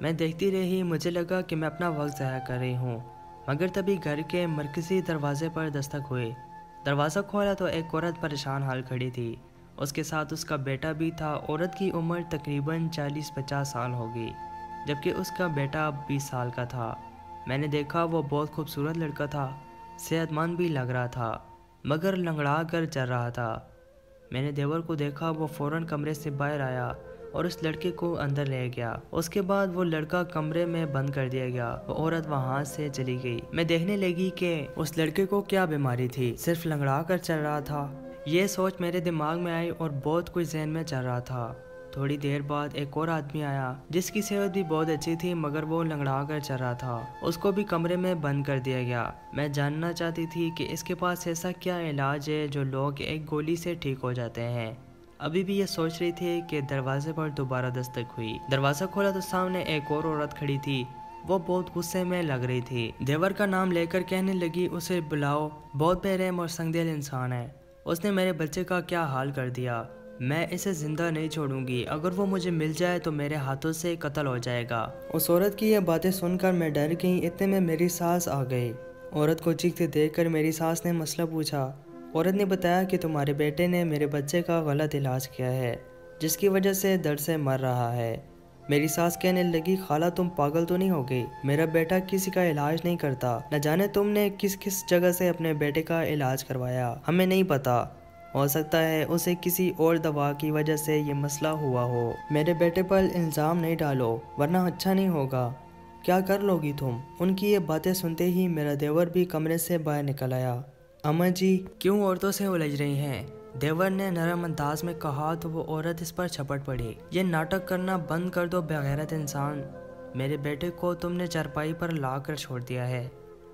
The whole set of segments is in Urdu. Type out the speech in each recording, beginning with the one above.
میں دیکھتی رہی، مجھے لگا کہ میں اپنا وقت ضائع کر رہی ہوں، مگر تبھی گھر کے مرکزی دروازے پر دستک ہوئی۔ دروازہ کھولا تو ایک عورت پریشان حال کھڑی تھی، اس کے ساتھ اس کا بیٹا بھی تھا۔ عورت کی عمر تقریباً 40-50 سال ہوگی، جبکہ اس کا بیٹا 20 سال کا تھا۔ میں نے دیکھا وہ بہت خوبصورت لڑکا تھا، صحت مند بھی لگ رہا تھا، مگر لنگڑا کر چل رہا تھا۔ میں نے دیور کو دیکھا، وہ فوراً کمرے سے باہر آیا اور اس لڑکے کو اندر لے گیا۔ اس کے بعد وہ لڑکا کمرے میں بند کر دیا گیا، وہ عورت وہاں سے چلی گئی۔ میں دیکھنے لگی کہ اس لڑکے کو کیا بیماری تھی، صرف لنگڑا کر چل رہا تھا۔ یہ سوچ میرے دماغ میں آئی اور بہت کچھ ذہن میں چل رہا تھا۔ تھوڑی دیر بعد ایک اور آدمی آیا جس کی صحت بھی بہت اچھی تھی، مگر وہ لنگڑا کر چل رہا تھا، اس کو بھی کمرے میں بند کر دیا گیا۔ میں جاننا چاہتی تھی کہ اس کے پاس ایسا کیا علاج ہے جو لوگ ایک گولی سے ٹھیک ہو جاتے ہیں۔ ابھی بھی یہ سوچ رہی تھی کہ دروازے پر دوبارہ دستک ہوئی۔ دروازہ کھولا تو سامنے ایک اور عورت کھڑی تھی، وہ بہت غصے میں لگ رہی تھی۔ دیور کا نام لے کر کہنے لگی، اسے بلاؤ، بہت بے رحم اور سنگ دل انسان ہے، اس نے میرے بچے کا کیا حال کر دیا، میں اسے زندہ نہیں چھوڑوں گی، اگر وہ مجھے مل جائے تو میرے ہاتھوں سے قتل ہو جائے گا۔ اس عورت کی یہ باتیں سن کر میں ڈر گئی، اتنے میں میری ساس آ گئی۔ عورت کو چیختے دیکھ کر میری ساس نے مسئلہ پوچھا۔ عورت نے بتایا کہ تمہارے بیٹے نے میرے بچے کا غلط علاج کیا ہے، جس کی وجہ سے درد سے مر رہا ہے۔ میری ساس کہنے لگی، خالہ تم پاگل تو نہیں ہو گئی، میرا بیٹا کسی کا علاج نہیں کرتا، نہ جانے تم نے کس کس جگہ سے اپنے بیٹے کا علاج کروایا، ہمیں نہیں پتا، ہو سکتا ہے اسے کسی اور دوا کی وجہ سے یہ مسئلہ ہوا ہو۔ میرے بیٹے پر الزام نہیں ڈالو ورنہ اچھا نہیں ہوگا، کیا کر لو گی تم؟ ان کی یہ باتیں سنتے ہی میرا دیور بھی کمرے سے باہر نکل آیا۔ اماں جی کیوں عورتوں سے الجھ رہی ہیں؟ دیور نے نرم انداز میں کہا تو وہ عورت اس پر چھپٹ پڑی۔ یہ ناٹک کرنا بند کر دو بغیرت انسان، میرے بیٹے کو تم نے چارپائی پر لا کر چھوڑ دیا ہے۔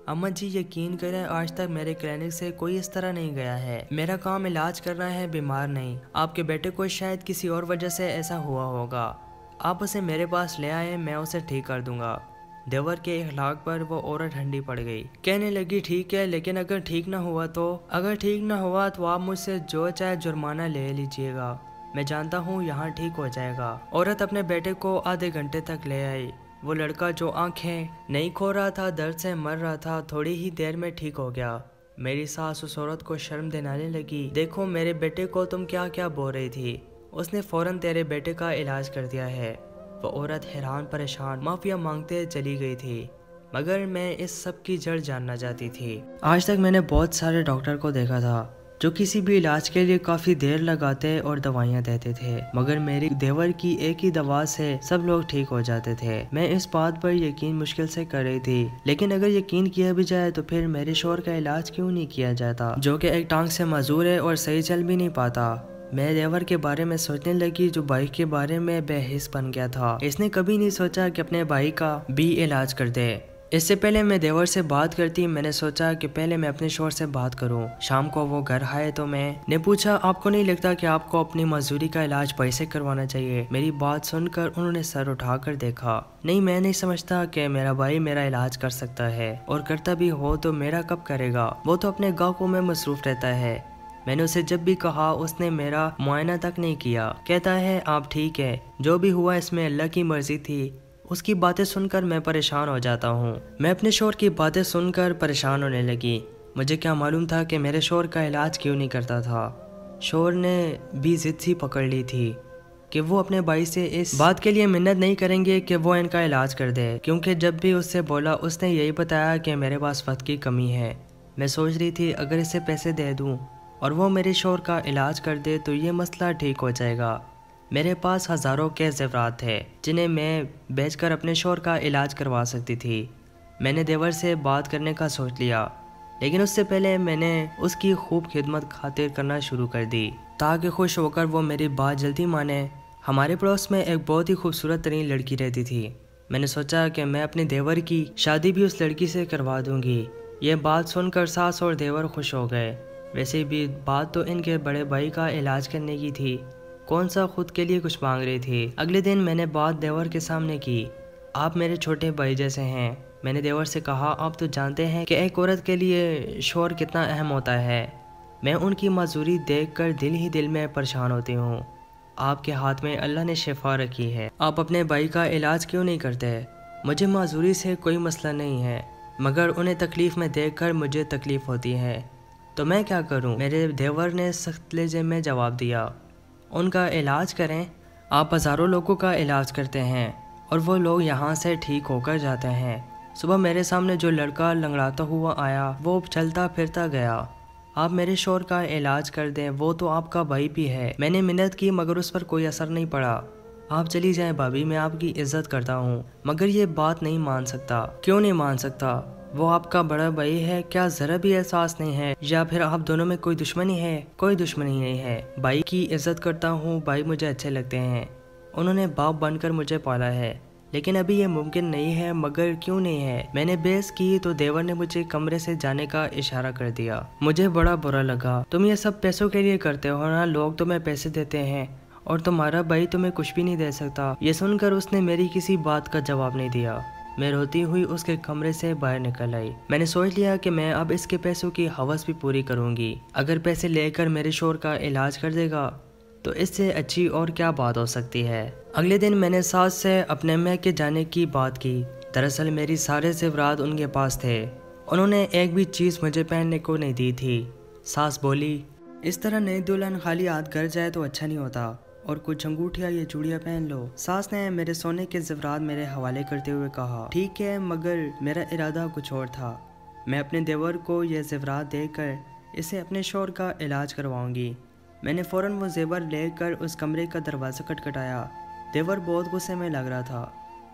اماں جی یقین کریں، آج تک میرے کلینک سے کوئی اس طرح نہیں گیا ہے، میرا کام علاج کرنا ہے، بیمار نہیں۔ آپ کے بیٹے کو شاید کسی اور وجہ سے ایسا ہوا ہوگا، آپ اسے میرے پاس لے آئے، میں اسے ٹھیک کر دوں گا۔ دیور کے اخلاق پر وہ عورت ٹھنڈی پڑ گئی، کہنے لگی، ٹھیک ہے، لیکن اگر ٹھیک نہ ہوا تو آپ مجھ سے جو چاہے جرمانہ لے لیجئے گا، میں جانتا ہوں یہاں ٹھیک ہو جائے گا۔ عورت اپنے بیٹے کو آدھے گھنٹے تک لے آئی۔ وہ لڑکا جو آنکھیں نہیں کھول رہا تھا، درد سے مر رہا تھا، تھوڑی ہی دیر میں ٹھیک ہو گیا۔ میری ساس اس عورت کو شرم دلانے لگی، دیکھو میرے بیٹے کو تم کیا کیا بول رہی تھی، اس نے فوراً تیرے بیٹے کا علاج کر دیا ہے۔ وہ عورت حیران پریشان معافیا مانگتے چلی گئی تھی، مگر میں اس سب کی جڑ جاننا چاہتی تھی۔ آج تک میں نے بہت سارے ڈاکٹر کو دیکھا تھا جو کسی بھی علاج کے لیے کافی دیر لگاتے اور دوائیاں دیتے تھے، مگر میری دیور کی ایک ہی دوا سے سب لوگ ٹھیک ہو جاتے تھے۔ میں اس بات پر یقین مشکل سے کر رہی تھی، لیکن اگر یقین کیا بھی جائے تو پھر میرے شوہر کا علاج کیوں نہیں کیا جاتا، جو کہ ایک ٹانگ سے معذور ہے اور صحیح چل بھی نہیں پاتا۔ میں دیور کے بارے میں سوچنے لگی جو بھائی کے بارے میں بے حس بن گیا تھا، اس نے کبھی نہیں سوچا کہ اپنے بھائی کا بھی علاج کر دے۔ اس سے پہلے میں دیور سے بات کرتی، میں نے سوچا کہ پہلے میں اپنے شوہر سے بات کروں۔ شام کو وہ گھر آئے تو میں نے پوچھا، آپ کو نہیں لگتا کہ آپ کو اپنی مزدوری کا علاج پیسے کروانا چاہیے؟ میری بات سن کر انہوں نے سر اٹھا کر دیکھا، نہیں میں نہیں سمجھتا کہ میرا بھائی میرا علاج کر سکتا ہے، اور کرتا بھی ہو تو میرا کب کرے گا، وہ تو اپنے گاہکوں میں مصروف رہتا ہے۔ میں نے اسے جب بھی کہا اس نے میرا معائنہ تک نہیں کیا، کہتا ہے آپ ٹھیک ہے، جو بھی ہوا اس میں اللہ کی مرضی تھی۔ اس کی باتیں سن کر میں پریشان ہو جاتا ہوں۔ میں اپنے شوہر کی باتیں سن کر پریشان ہونے لگی، مجھے کیا معلوم تھا کہ میرے شوہر کا علاج کیوں نہیں کرتا تھا۔ شوہر نے بھی ضد سی پکڑ لی تھی کہ وہ اپنے بھائی سے اس بات کے لیے منت نہیں کریں گے کہ وہ ان کا علاج کر دے، کیونکہ جب بھی اس سے بولا اس نے یہی بتایا کہ میرے پاس وقت کی کمی ہے۔ میں سوچ رہی تھی اگر اسے پیسے دے دوں اور وہ میرے شوہر کا علاج کر دے تو یہ مسئلہ ٹھیک ہو جائے گا۔ میرے پاس ہزاروں کے زیورات تھے جنہیں میں بیچ کر اپنے شوہر کا علاج کروا سکتی تھی۔ میں نے دیور سے بات کرنے کا سوچ لیا، لیکن اس سے پہلے میں نے اس کی خوب خدمت خاطر کرنا شروع کر دی تاکہ خوش ہو کر وہ میری بات جلدی مانے۔ ہمارے پڑوس میں ایک بہت ہی خوبصورت ترین لڑکی رہتی تھی، میں نے سوچا کہ میں اپنے دیور کی شادی بھی اس لڑکی سے کروا دوں گی۔ یہ بات سن کر ساس اور دیور خوش ہو گئے، ویسے بھی بات تو ان کے بڑے بھائی کا علاج کرنے کی تھی، کون سا خود کے لیے کچھ مانگ رہی تھی۔ اگلے دن میں نے بات دیور کے سامنے کی، آپ میرے چھوٹے بھائی جیسے ہیں۔ میں نے دیور سے کہا، آپ تو جانتے ہیں کہ ایک عورت کے لیے شوہر کتنا اہم ہوتا ہے، میں ان کی معذوری دیکھ کر دل ہی دل میں پریشان ہوتی ہوں۔ آپ کے ہاتھ میں اللہ نے شفا رکھی ہے، آپ اپنے بھائی کا علاج کیوں نہیں کرتے؟ مجھے معذوری سے کوئی مسئلہ نہیں ہے، مگر انہیں تکلیف میں دیکھ کر مجھے تکلیف ہوتی ہے، تو میں کیا کروں؟ میرے دیور نے سخت لہجے میں جواب دیا، ان کا علاج کریں؟ آپ ہزاروں لوگوں کا علاج کرتے ہیں اور وہ لوگ یہاں سے ٹھیک ہو کر جاتے ہیں۔ صبح میرے سامنے جو لڑکا لنگڑاتا ہوا آیا وہ چلتا پھرتا گیا، آپ میرے شوہر کا علاج کر دیں، وہ تو آپ کا بھائی بھی ہے۔ میں نے منت کی مگر اس پر کوئی اثر نہیں پڑا۔ آپ چلی جائیں بھابھی، میں آپ کی عزت کرتا ہوں، مگر یہ بات نہیں مان سکتا۔ کیوں نہیں مان سکتا؟ وہ آپ کا بڑا بھائی ہے، کیا ذرا بھی احساس نہیں ہے؟ یا پھر آپ دونوں میں کوئی دشمنی ہے؟ کوئی دشمنی نہیں ہے، بھائی کی عزت کرتا ہوں، بھائی مجھے اچھے لگتے ہیں، انہوں نے باپ بن کر مجھے پالا ہے، لیکن ابھی یہ ممکن نہیں ہے۔ مگر کیوں نہیں ہے؟ میں نے بحث کی تو دیور نے مجھے کمرے سے جانے کا اشارہ کر دیا۔ مجھے بڑا برا لگا، تم یہ سب پیسوں کے لیے کرتے ہو نا، لوگ تمہیں پیسے دیتے ہیں اور تمہارا بھائی تمہیں کچھ بھی نہیں دے سکتا۔ یہ سن کر اس نے میری کسی بات کا جواب نہیں دیا۔ میں روتی ہوئی اس کے کمرے سے باہر نکل آئی۔ میں نے سوچ لیا کہ میں اب اس کے پیسوں کی ہوس بھی پوری کروں گی۔ اگر پیسے لے کر میرے شوہر کا علاج کر دے گا تو اس سے اچھی اور کیا بات ہو سکتی ہے۔ اگلے دن میں نے ساس سے اپنے میکے جانے کی بات کی۔ دراصل میری سارے زیورات ان کے پاس تھے، انہوں نے ایک بھی چیز مجھے پہننے کو نہیں دی تھی۔ ساس بولی، اس طرح نئی دلہن خالی ہاتھ گھر جائے تو اچھا نہیں ہوتا، اور کچھ انگوٹھیاں یا چوڑیاں پہن لو۔ ساس نے میرے سونے کے زیورات میرے حوالے کرتے ہوئے کہا، ٹھیک ہے، مگر میرا ارادہ کچھ اور تھا۔ میں اپنے دیور کو یہ زیورات دے کر اسے اپنے شوہر کا علاج کرواؤں گی۔ میں نے فوراً وہ زیور لے کر اس کمرے کا دروازہ کھٹکھٹایا۔ دیور بہت غصے میں لگ رہا تھا،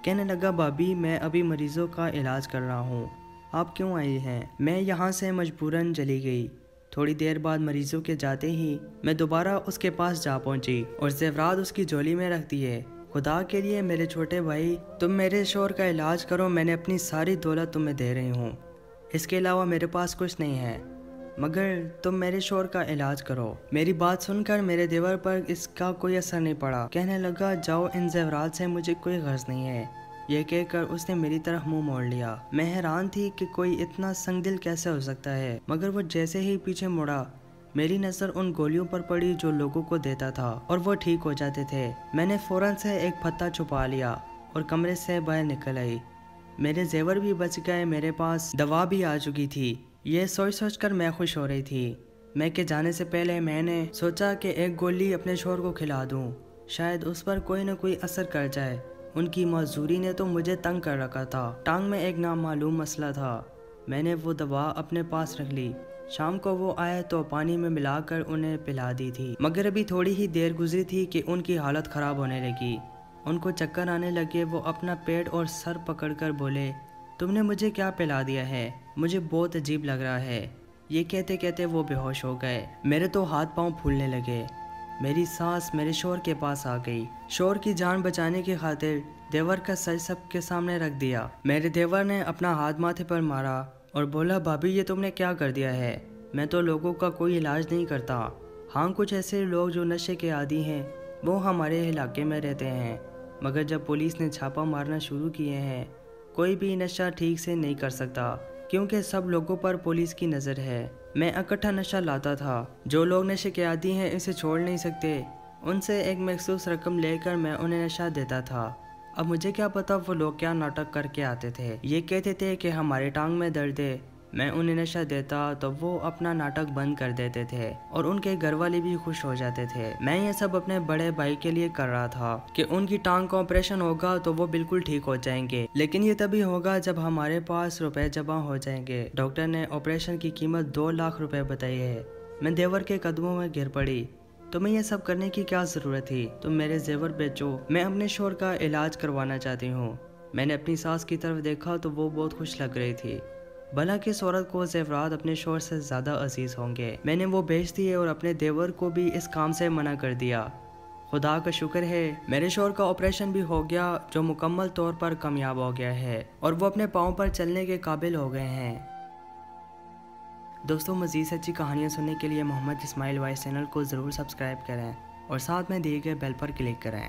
کہنے لگا، بھابھی میں ابھی مریضوں کا علاج کر رہا ہوں، آپ کیوں آئی ہیں؟ میں یہاں سے مجبوراً چلی گئی۔ تھوڑی دیر بعد مریضوں کے جاتے ہی میں دوبارہ اس کے پاس جا پہنچی اور زیورات اس کی جھولی میں رکھ دیے۔ خدا کے لیے میرے چھوٹے بھائی، تم میرے شوہر کا علاج کرو، میں نے اپنی ساری دولت تمہیں دے رہی ہوں، اس کے علاوہ میرے پاس کچھ نہیں ہے، مگر تم میرے شوہر کا علاج کرو۔ میری بات سن کر میرے دیور پر اس کا کوئی اثر نہیں پڑا، کہنے لگا، جاؤ، ان زیورات سے مجھے کوئی غرض نہیں ہے۔ یہ کہہ کر اس نے میری طرف منہ موڑ لیا۔ میں حیران تھی کہ کوئی اتنا سنگ دل کیسے ہو سکتا ہے، مگر وہ جیسے ہی پیچھے مڑا میری نظر ان گولیوں پر پڑی جو لوگوں کو دیتا تھا اور وہ ٹھیک ہو جاتے تھے۔ میں نے فوراً سے ایک پھتا چھپا لیا اور کمرے سے باہر نکل آئی۔ میرے زیور بھی بچ گئے، میرے پاس دوا بھی آ چکی تھی۔ یہ سوچ کر میں خوش ہو رہی تھی۔ میں کے جانے سے پہلے میں نے سوچا کہ ایک گولی اپنے شوہر کو کھلا دوں، شاید اس پر کوئی نہ کوئی اثر کر جائے۔ ان کی معذوری نے تو مجھے تنگ کر رکھا تھا، ٹانگ میں ایک نامعلوم مسئلہ تھا۔ میں نے وہ دوا اپنے پاس رکھ لی۔ شام کو وہ آئے تو پانی میں ملا کر انہیں پلا دی تھی، مگر ابھی تھوڑی ہی دیر گزری تھی کہ ان کی حالت خراب ہونے لگی۔ ان کو چکر آنے لگے، وہ اپنا پیٹ اور سر پکڑ کر بولے، تم نے مجھے کیا پلا دیا ہے؟ مجھے بہت عجیب لگ رہا ہے۔ یہ کہتے کہتے وہ بے ہوش ہو گئے۔ میرے تو ہاتھ پاؤں پھولنے لگے۔ میری ساس میرے شوہر کے پاس آ گئی۔ شوہر کی جان بچانے کی خاطر دیور کا سر سب کے سامنے رکھ دیا۔ میرے دیور نے اپنا ہاتھ ماتھے پر مارا اور بولا، بھابھی یہ تم نے کیا کر دیا ہے؟ میں تو لوگوں کا کوئی علاج نہیں کرتا۔ ہاں، کچھ ایسے لوگ جو نشے کے عادی ہیں وہ ہمارے علاقے میں رہتے ہیں، مگر جب پولیس نے چھاپا مارنا شروع کیے ہیں کوئی بھی نشہ ٹھیک سے نہیں کر سکتا، کیونکہ سب لوگوں پر پولیس کی نظر ہے۔ میں اکٹھا نشہ لاتا تھا، جو لوگ نشے کے عادی ہیں اسے چھوڑ نہیں سکتے، ان سے ایک مخصوص رقم لے کر میں انہیں نشہ دیتا تھا۔ اب مجھے کیا پتا وہ لوگ کیا ناٹک کر کے آتے تھے۔ یہ کہتے تھے کہ ہمارے ٹانگ میں درد ہے، میں انہیں نشہ دیتا تو وہ اپنا ناٹک بند کر دیتے تھے اور ان کے گھر والے بھی خوش ہو جاتے تھے۔ میں یہ سب اپنے بڑے بھائی کے لیے کر رہا تھا کہ ان کی ٹانگ کا آپریشن ہوگا تو وہ بالکل ٹھیک ہو جائیں گے، لیکن یہ تبھی ہوگا جب ہمارے پاس روپے جمع ہو جائیں گے۔ ڈاکٹر نے آپریشن کی قیمت 2 لاکھ روپے بتائی ہے۔ میں دیور کے قدموں میں گر پڑی۔ تمہیں یہ سب کرنے کی کیا ضرورت تھی؟ تم میرے زیور بیچو، میں اپنے شوہر کا علاج کروانا چاہتی ہوں۔ میں نے اپنی ساس کی طرف دیکھا تو وہ بہت خوش لگ رہی تھی۔ بھلا کس عورت کو زیورات اپنے شوہر سے زیادہ عزیز ہوں گے؟ میں نے وہ بیچ دیے اور اپنے دیور کو بھی اس کام سے منع کر دیا۔ خدا کا شکر ہے میرے شوہر کا آپریشن بھی ہو گیا، جو مکمل طور پر کامیاب ہو گیا ہے اور وہ اپنے پاؤں پر چلنے کے قابل ہو گئے ہیں۔ دوستوں، مزید سچی کہانیاں سننے کے لیے محمد اسماعیل وائس چینل کو ضرور سبسکرائب کریں اور ساتھ میں دیے گئے بیل پر کلک کریں۔